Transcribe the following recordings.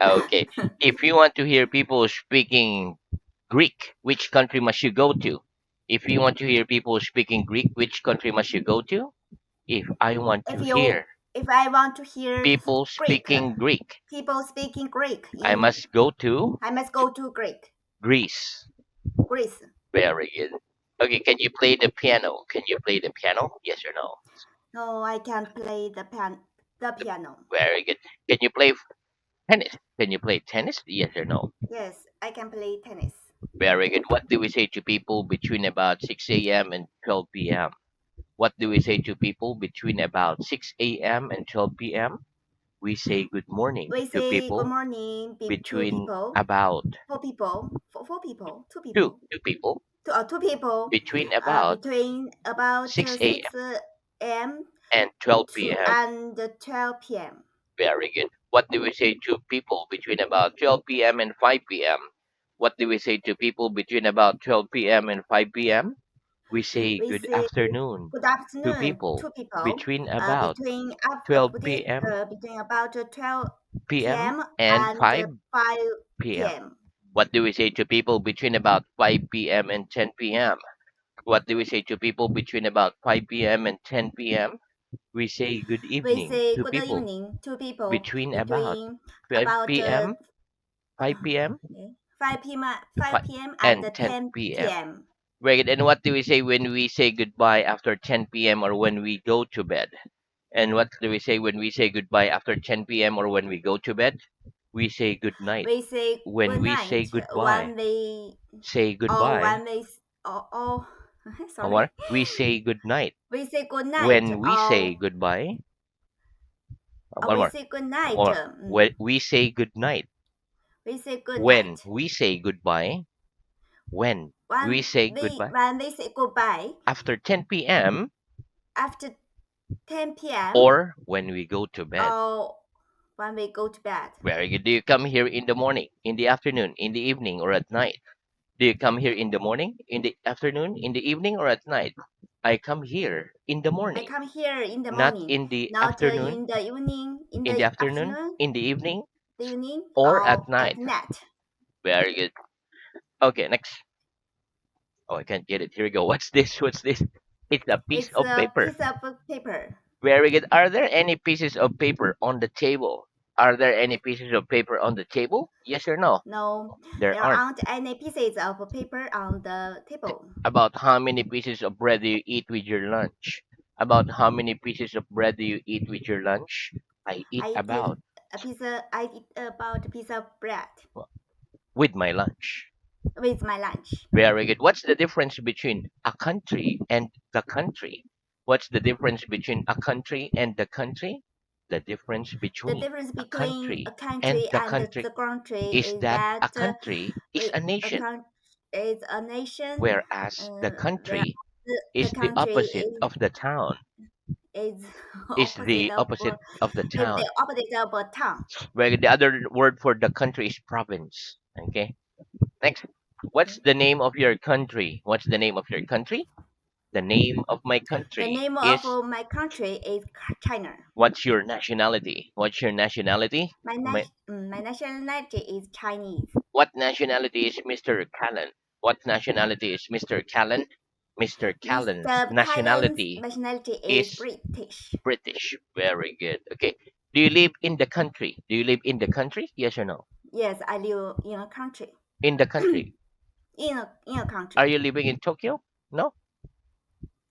Okay. If you want to hear people speaking Greek, which country must you go to? If you want to hear people speaking Greek, which country must you go to? If I want to if you hear if I want to hear people Greek, speaking Greek, people speaking Greek I in, must go to I must go to Greek, Greece. Greece. Very good. Okay, can you play the piano? Can you play the piano? Yes or no? No, I can't play the piano. Very good. Can you play tennis? Can you play tennis? Yes or no? Yes, I can play tennis. Very good. What do we say to people between about 6 a.m. and 12 p.m.? What do we say to people between about 6 a.m. and 12 p.m.? We say good morning We to say good people morning to between people, about four people, two two, people, two people two people, between about between about 6 a.m. 6 a.m. and 12 to p.m. and 12 p.m. Very good. What do we say to people between about 12 p.m. and 5 p.m.? What do we say to people between about 12 p.m. and 5 p.m.? We say We good say afternoon good to afternoon people to people, between about between 12 p.m. between about 12 p.m. p.m. and and 5 p.m. 5 p.m. What do we say to people between about 5 p.m. and 10 p.m.? What do we say to people between about 5 p.m. and 10 p.m.? We say good We evening say to good people evening to people between about between 12 about p.m., 5 p.m., 5 p.m. fi- 5 p.m. and and 10 10 p.m. p.m. Right. And what do we say when we say goodbye after 10 p.m. or when we go to bed? And what do we say when we say goodbye after 10 p.m. or when we go to bed? We say good night. We say When good we say night goodbye, when we say oh goodbye. when we oh sorry. What? We say good night. We say good night. When we say Oh, goodbye, one we more. say good night. Or when we say good night. We say good When night. we say goodbye, when we say goodbye When we say goodbye after 10 p.m. after 10 p.m. or when we go to bed. or when we go to bed. Very good. Do you come here in the morning, in the afternoon, in the evening, or at night? Do you come here in the morning, in the afternoon, in the evening, or at night? I come here in the I morning, come here in the not morning, in the not afternoon, in the evening, in the afternoon, in the evening, the evening, or at or night. at night. Very good. Okay, next. Oh, I can't get it. Here we go. What's this? What's this? It's a piece It's of a paper. piece of paper. Very good. Are there any pieces of paper on the table? Are there any pieces of paper on the table? Yes or no? No, There there aren't. aren't any pieces of paper on the table. About how many pieces of bread do you eat with your lunch? About how many pieces of bread do you eat with your lunch? I eat I eat about I eat about a piece of bread well, with my lunch. with my lunch. Very good. What's the difference between a country and the country? What's the difference between a country and the country? The difference The between difference a between a country and country the and country the country is is that a that country is a a nation, country is a nation, whereas the where country the is the country opposite of the town. is Is the opposite of the is the town. opposite of a town. Where the other word for the country is province. Okay. Next. What's Okay. the name of your country? What's the name of your country? The name of my The country name of is. my country is China. What's your nationality? What's your nationality? My nationality is Chinese. What nationality is Mr. Callan? What nationality is Mr. Callan? Mr. Callan's Mr. Callan's nationality nationality is is British. British. Very good. Okay. Do you live in the country? Do you live in the country? Yes or no? Yes, I live in a country. In the country. In a Are country. you living in Tokyo? No?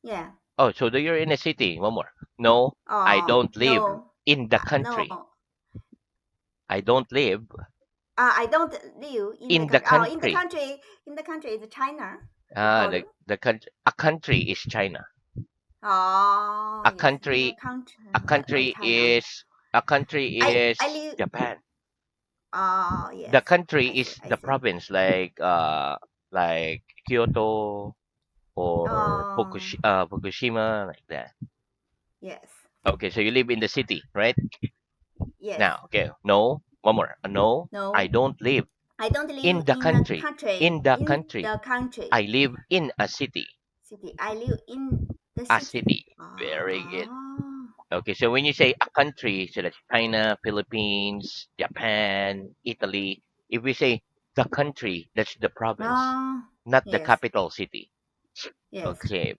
Yeah. Oh, so you're in a city. One more. No, I don't live No. in the No. country. I don't live I don't live in the in the country. Oh, country. in the country is China. You Ah, call the you? the country. A country is China. Oh, A yes, in a country. country A like country China. is. A country I is live. Japan. Oh, The yes. country I see. is I the see. province, like Kyoto or Oh, Fukushima, like that. yes. Okay, so you live in the city, right? Yes. Now, okay. No, one more. No, I No, don't live I don't in live the in a country. country. In the In country. the country. I live in a city. City. I live in the A city. city. Very good. Oh. Okay, so when you say a country, so that's China, Philippines, Japan, Italy. If we say the country, that's the province, Ah, not the yes, capital city. yes, Okay,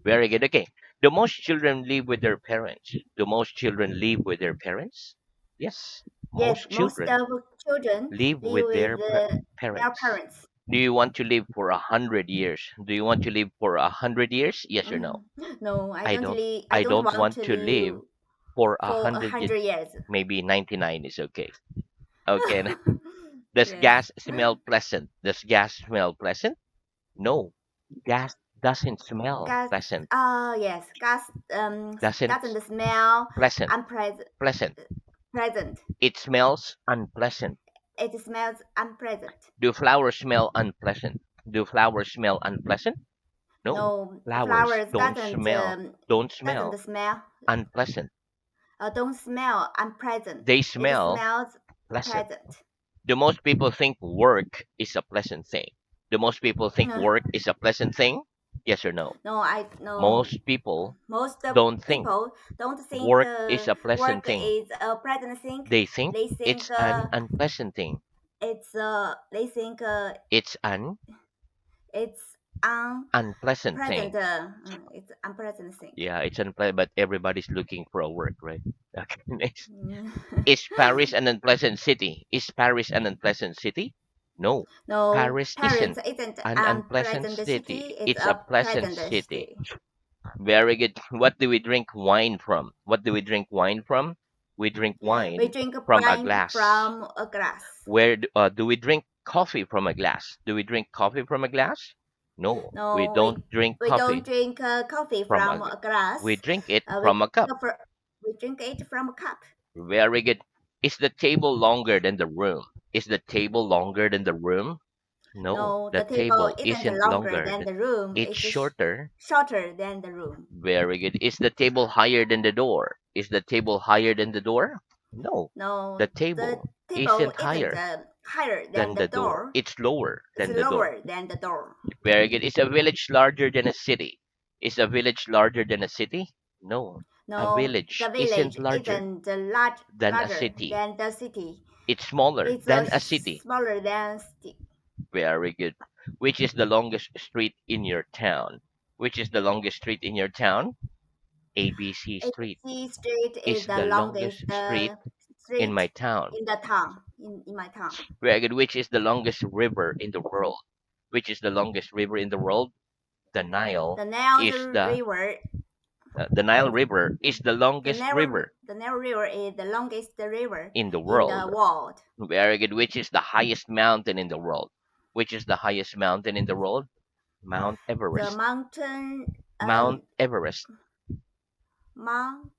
very good. Okay, do most children live with their parents? Do most children live with their parents? Yes, yes. most Most children of children live live with with their their parents. parents. Do you want to live for 100 years? Do you want to live for 100 years? Yes or no? No, I don't. I I don't don't want want to to live live for a for a hundred. hundred years. Maybe 99 is okay. Okay. Does Yes. gas smell pleasant? Does gas smell pleasant? No. Gas doesn't smell Gas. pleasant. Yes. Gas. Doesn't Doesn't smell pleasant. unpleasant. Pleasant. Present. It smells unpleasant. It smells unpleasant. Do flowers smell unpleasant? Do flowers smell unpleasant? No. No, Flowers flowers doesn't don't doesn't smell smell unpleasant. don't smell unpleasant. They It smell smells pleasant. pleasant. Do most people think work is a pleasant thing? Do most people think work is a pleasant thing? Yes or no? No, I no. Most people Most don't think people don't think work is a pleasant work thing. is a pleasant thing. They think They think it's an unpleasant thing. they think It's an it's unpleasant unpleasant. thing. It's unpleasant thing. Yeah, it's unpleasant, but everybody's looking for a work, right? Okay, next. Mm. Is Paris an unpleasant city? Is Paris an unpleasant city? No. No, Paris Paris isn't isn't an unpleasant unpleasant city. city. It's It's a a pleasant pleasant city. city. Very good. What do we drink wine from? What do we drink wine from? We drink We wine drink from a wine glass. from a glass. Do we drink coffee from a glass? Do we drink coffee from a glass? No, we No, don't drink we don't coffee drink coffee from from a glass. we drink it Uh, we from a cup. we drink it from a cup. Very good. Is the table longer than the room? Is the table longer than the room? No, No, the the table table isn't isn't longer longer. than the room. It's It's shorter. shorter than the room. Very good. Is the table higher than the door? Is the table higher than the door? No, the No, the table table isn't isn't higher higher than than the the door. door. It's lower It's than the door. lower than the door. Very good. Is a village larger than a city? Is a village larger than a city? No, a No, village the isn't village larger isn't than a larger city. than the city. It's smaller It's than a city. smaller than city. Very good. Which is the longest street in your town? Which is the longest street in your town? ABC Street ABC Street is is the the longest longest street in my street town. in the town, in my town. Very good. Which is the longest river in the world? Which is the longest river in the world? The Nile The Nile is River, the Nile River is the longest river The Nile River is the longest river in the in the world. world. Very good. Which is the highest mountain in the world? Which is the highest mountain in the world? Mount The Everest. mountain, Mount Everest. Mount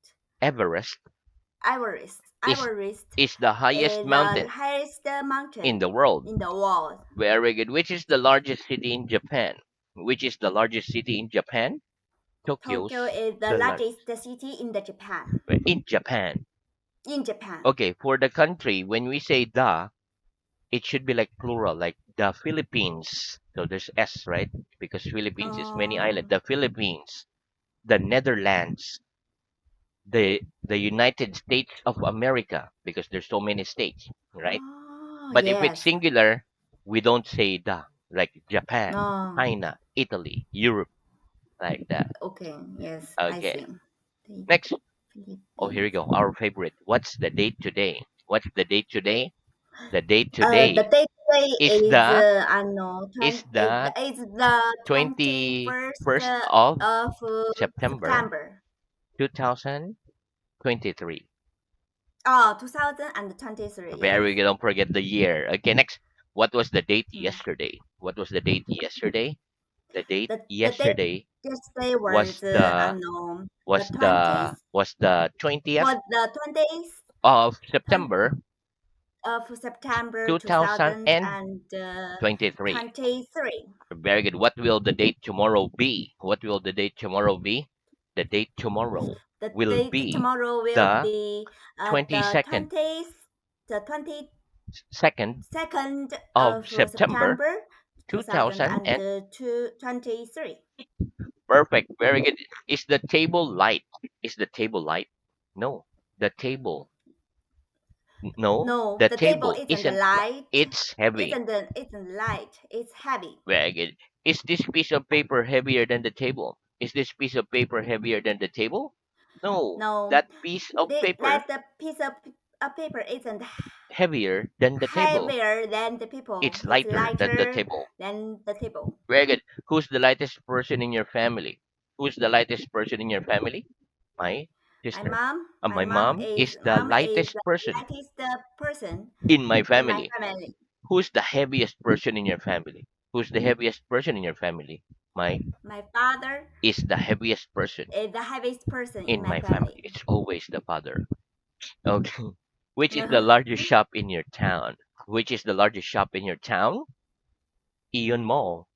Everest is Everest is the highest is the mountain highest in mountain the world. in the world. Very good. Which is the largest city in Japan? Which is the largest city in Japan? Tokyo Tokyo's is the the largest city in the Japan. in Japan. In Japan. Okay, for the country, when we say the, it should be like plural, like the Philippines. So there's S, right? Because Philippines is many islands. Um, The Philippines, the Netherlands, the United States of America, because there's so many states, right? But if it's yes. singular, we don't say the, like Japan, Um, China, Italy, Europe, like that. okay. Yes, I Okay, see. The next. Oh, here we Philippines. go. Our favorite. What's the date today? What's the date today? The date The today date today is the is the is the 21st 21st of of September September. 2023. Oh, 2023. Yes. Very good. Don't forget the year. Okay, next. What was the date Hmm. yesterday? What was the date yesterday? The date The date yesterday yesterday was the the 20th was the 20th was the 20th of September of September 2023. 2023. Very good. What will the date tomorrow be? What will the date tomorrow be? The date tomorrow The will date be tomorrow will the be the 22nd 20th, the 22nd second of of September September 2023. 2023. Perfect. Very good. Is the table light? Is the table light? No. The table. No. No, The the table table isn't isn't. light. It's heavy. Isn't light. It's heavy. Very good. Is this piece of paper heavier than the table? Is this piece of paper heavier than the table? No. No, That piece of paper like the piece of paper isn't heavier than the table. heavier than the people. It's It's lighter than the lighter table. than the table. Very good. Who's the lightest person in your family? Who's the lightest person in your family? My sister. My mom is the mom is lightest the person lightest person in my in my family. family. Who's the heaviest person in your family? Who's the heaviest person in your family? My My father is the heaviest person is the heaviest person in in my my family. family. It's always the father. Okay. Which is the largest shop in your town? Which is the largest shop in your town? Ion Mall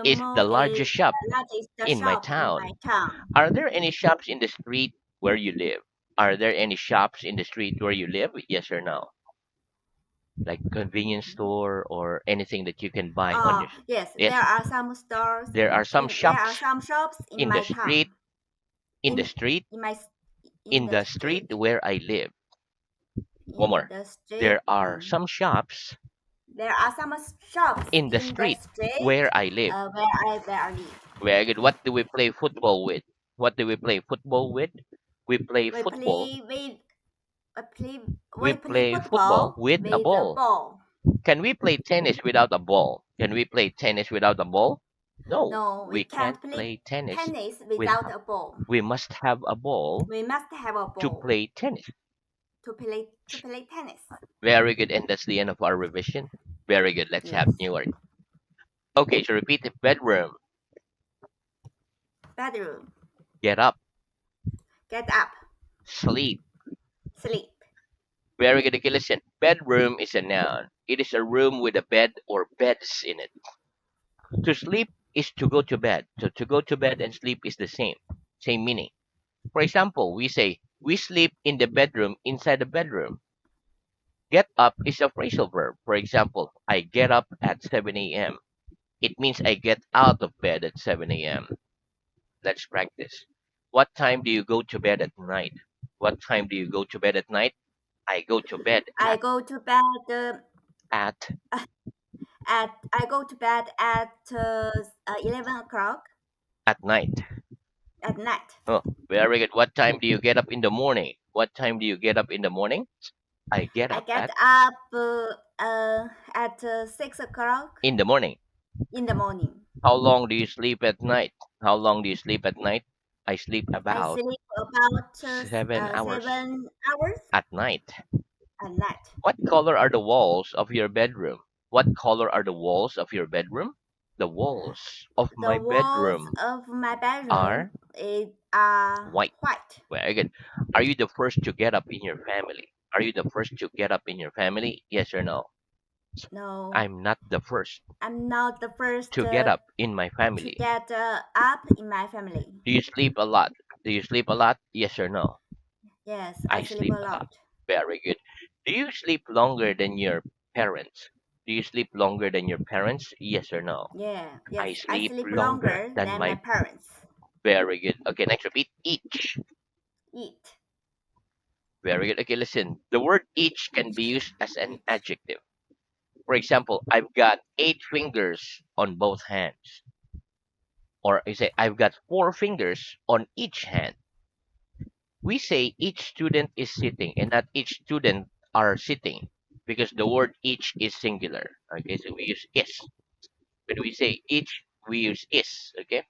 is the Yumo is largest shop the largest in my shop in my town. town. Are there any shops in the street where you live? Are there any shops in the street where you live? Yes or no? Like convenience store or anything that you can buy on your. Yes, Yes, there are some stores there are some there are shops some shops in in the my street, town. in the street, In my in in the the street street. where I live. One In more. the street. There are some shops There are some shops in the in the street street where I live. where I live. Very good. What do we play football with? What do we play football with? We play We football. play with we play We we play play football football with a with a ball. ball. Can we play tennis without a ball? Can we play tennis without a ball? No, No, we we can't can't play play tennis tennis without. without a ball. We must have a ball We must have a to ball play tennis. to play tennis. Very good, and that's the end of our revision. Very good. Let's have Yes. new word. Okay, so repeat it. Bedroom. Bedroom. Get up. Get up. Sleep. Sleep. Very good. Okay, listen. Bedroom is a noun. It is a room with a bed or beds in it. To sleep is to go to bed. So to go to bed and sleep is the same. Same meaning. For example, we say, we sleep in the bedroom inside the bedroom. Get up is a phrasal verb. For example, I get up at 7 a.m. It means I get out of bed at 7 a.m. Let's practice. What time do you go to bed at night? What time do you go to bed at night? I go to bed I go to bed at I go to bed at 11 o'clock at night. at night. Oh, very good. What time do you get up in the morning? What time do you get up in the morning? I get I up get at up at 6 o'clock in the morning. in the morning. How long do you sleep at night? How long do you sleep at night? I sleep I about sleep about 7 hours 7 hours at night. at night. What color are the walls of your bedroom? What color are the walls of your bedroom? The walls of The my walls bedroom of my bedroom are are white. white. Very good. Are you the first to get up in your family? Are you the first to get up in your family? Yes or no? No, I'm not the first I'm not the first to get up in my to family. get up in my family. Do you sleep a lot? Do you sleep a lot? Yes or no? Yes, I I sleep sleep a a lot. lot. Very good. Do you sleep longer than your parents? Do you sleep longer than your parents? Yes or no? Yeah, I yes, I sleep sleep longer longer than than my my. parents. Very good. Okay, next repeat. Each. Eat. Very good. Okay, listen. The word each can be used as an Eat. adjective. For example, I've got 8 fingers on both hands. Or you say, I've got 4 fingers on each hand. We say each student is sitting and not each student are sitting because the word each is singular. Okay, so we use is. When we say each, we use is. Okay,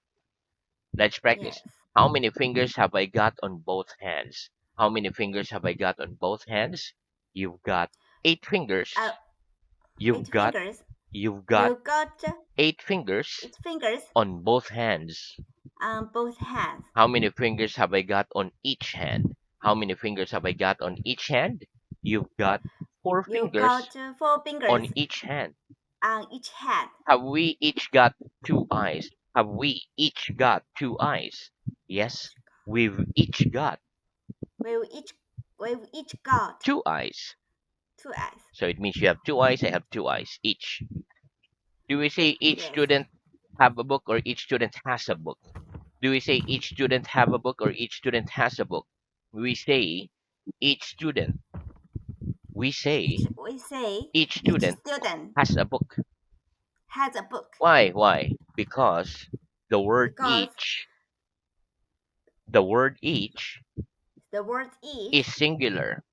let's practice. Yes. How many fingers have I got on both hands? How many fingers have I got on both hands? You've got 8 fingers. Uh, You've eight got fingers. you've got You got 8 fingers 8 fingers on both hands. on both hands. How many fingers have I got on each hand? How many fingers have I got on each hand? You've got four You fingers got four on fingers each hand. on each hand. Have we each got 2 eyes? Have we each got 2 eyes? Yes, we've each got We've each we've each got 2 eyes. 2 eyes. So it means you have 2 eyes, I have 2 eyes each. Do we say each Yes. student have a book or each student has a book? Do we say each student have a book or each student has a book? We say each student. We say We say each each student student has a book. has a book Why? Why? Because the word because each, the word each the word is each singular.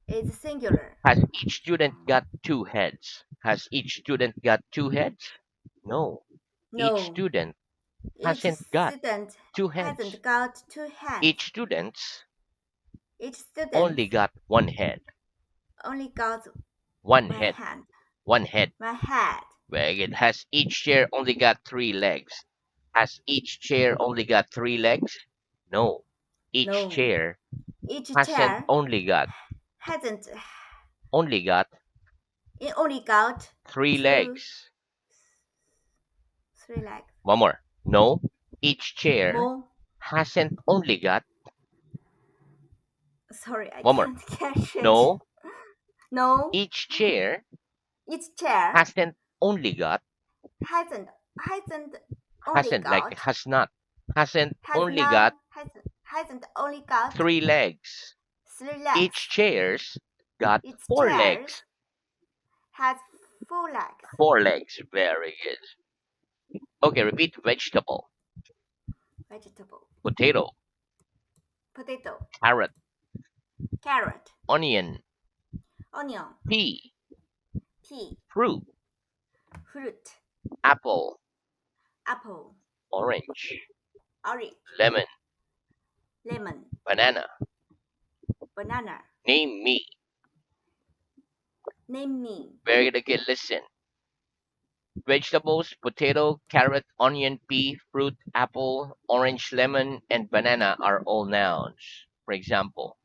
is singular. Has each student got two heads? Has each student got two heads? No. Each No, student each hasn't got student two hasn't heads. got two hands. Each student's Each student only got one head. only got One one head. hand, One head. one head. Very good. Has each chair only got three legs? Has each chair only got three legs? No. Each No, chair each hasn't chair hasn't. only got It only got three two, legs. three legs. One more. No. Each chair More. hasn't only got Sorry, I one more. can't catch it. No. No, Each chair each chair hasn't only got hasn't hasn't only hasn't like got has not hasn't has only not got hasn't only got three legs. three legs. Each chair's got Each four chair legs. has four legs. Four legs. Very good. Okay, repeat vegetable. Vegetable, Potato, potato, carrot, carrot, onion, onion, pea, pea, fruit, fruit, apple, apple, orange, orange, lemon, lemon, banana. banana. Name me. Name me. Very good. Okay, listen. Vegetables, potato, carrot, onion, pea, fruit, apple, orange, lemon, and banana are all nouns. For example,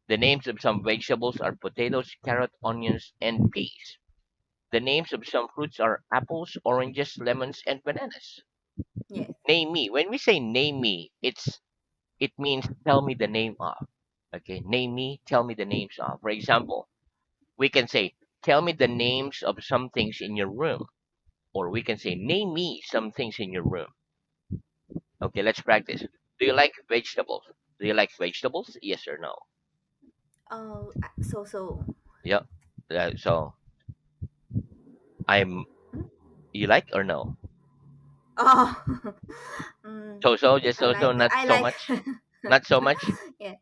the names of some vegetables are potatoes, carrot, onions, and peas. The names of some fruits are apples, oranges, lemons, and bananas. Yes. Name me. When we say name me, it means tell me the name of. Okay, name me, tell me the names of. For example, we can say tell me the names of some things in your room, or we can say name me some things in your room. Okay, let's practice. Do you like vegetables? Do you like vegetables? Yes or no? Oh, so. Yeah. So I'm. Hmm? You like or no? Oh, So just so not I so like. much. Not so much. Yeah.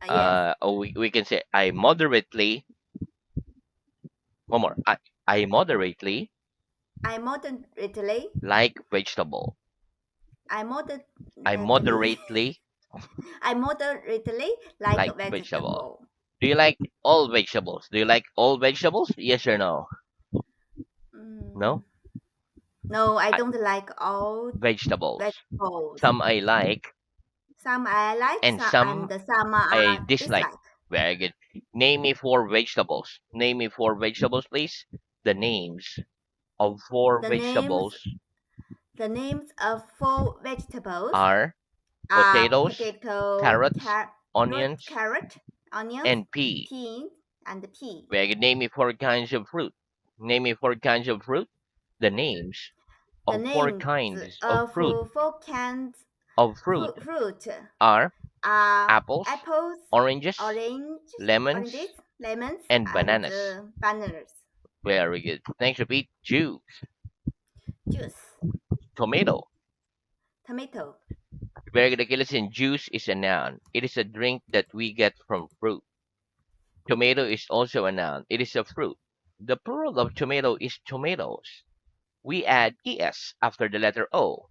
Yes. We can say I moderately. One more. I moderately I moderately. like vegetable. I I moderately. moderately I moderately like like vegetable. vegetable. Do you like all vegetables? Do you like all vegetables? Yes or no? Mm, No? no, I I, don't like all vegetables. vegetables. Some I like Some I like, and some and some some I I dislike. dislike. Very good. Name me four vegetables. Name me four vegetables, please. The names of four The names vegetables the names of four vegetables are are potatoes, potato, carrots, onions, carrot, onions, and pea. peas, and pea. Very good. Name me four kinds of fruit. Name me four kinds of fruit. The names The of four names kinds of of fruit four kinds of fruit fruit are are apples, apples, oranges, orange, lemons, oranges, lemons, and and bananas. bananas. Very good. Next, repeat. Juice. Juice, Tomato. tomato, Very good. Okay, listen. Juice is a noun. It is a drink that we get from fruit. Tomato is also a noun. It is a fruit. The plural of tomato is tomatoes. We add es after the letter O.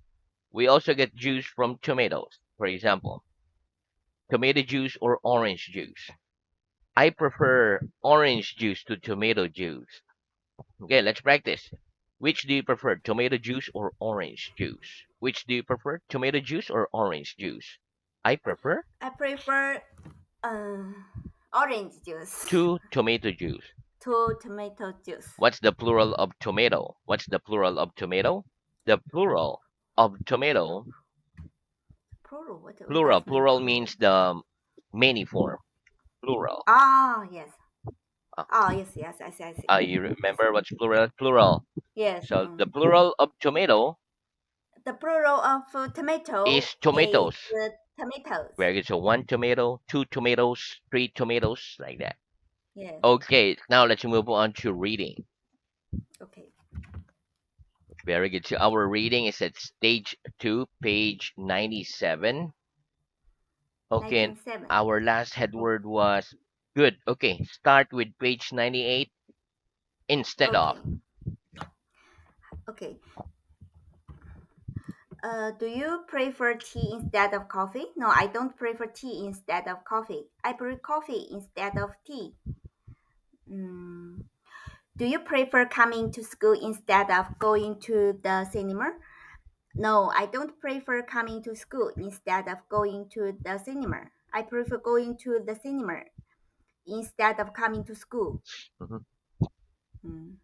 We also get juice from tomatoes. For example, tomato juice or orange juice. I prefer orange juice to tomato juice. Okay, let's practice. Which do you prefer, tomato juice or orange juice? Which do you prefer, tomato juice or orange juice? I prefer I prefer uh, orange juice two tomato juice. to tomato juice. What's the plural of tomato? What's the plural of tomato? The plural of tomato, Plural. What plural. does mean Plural plural? means the many form. Plural. Ah, yes. Uh, Ah, yes, yes, I see. you remember what's plural? Plural. Yes. So the plural of tomato The plural of tomato is is tomatoes. tomatoes. Very good. So one tomato, two tomatoes, three tomatoes, like that. Yes. Okay, now let's move on to reading. Okay. Very good. So our reading is at stage 2, page 97. Okay, and 1907. our last head Oh, word was good. Okay, start with page 98 instead of. okay. Okay. Do you prefer tea instead of coffee? No, I don't prefer tea instead of coffee. I prefer coffee instead of tea. Mm. Do you prefer coming to school instead of going to the cinema? No, I don't prefer coming to school instead of going to the cinema. I prefer going to the cinema instead of coming to school. Mhm. Mm.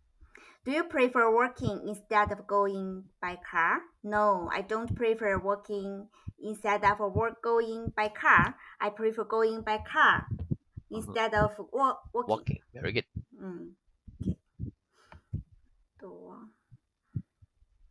Do you prefer walking instead of going by car? No, I don't prefer walking instead of going by car. I prefer going by car Mhm. instead of walking. Walking. Very good. Mm.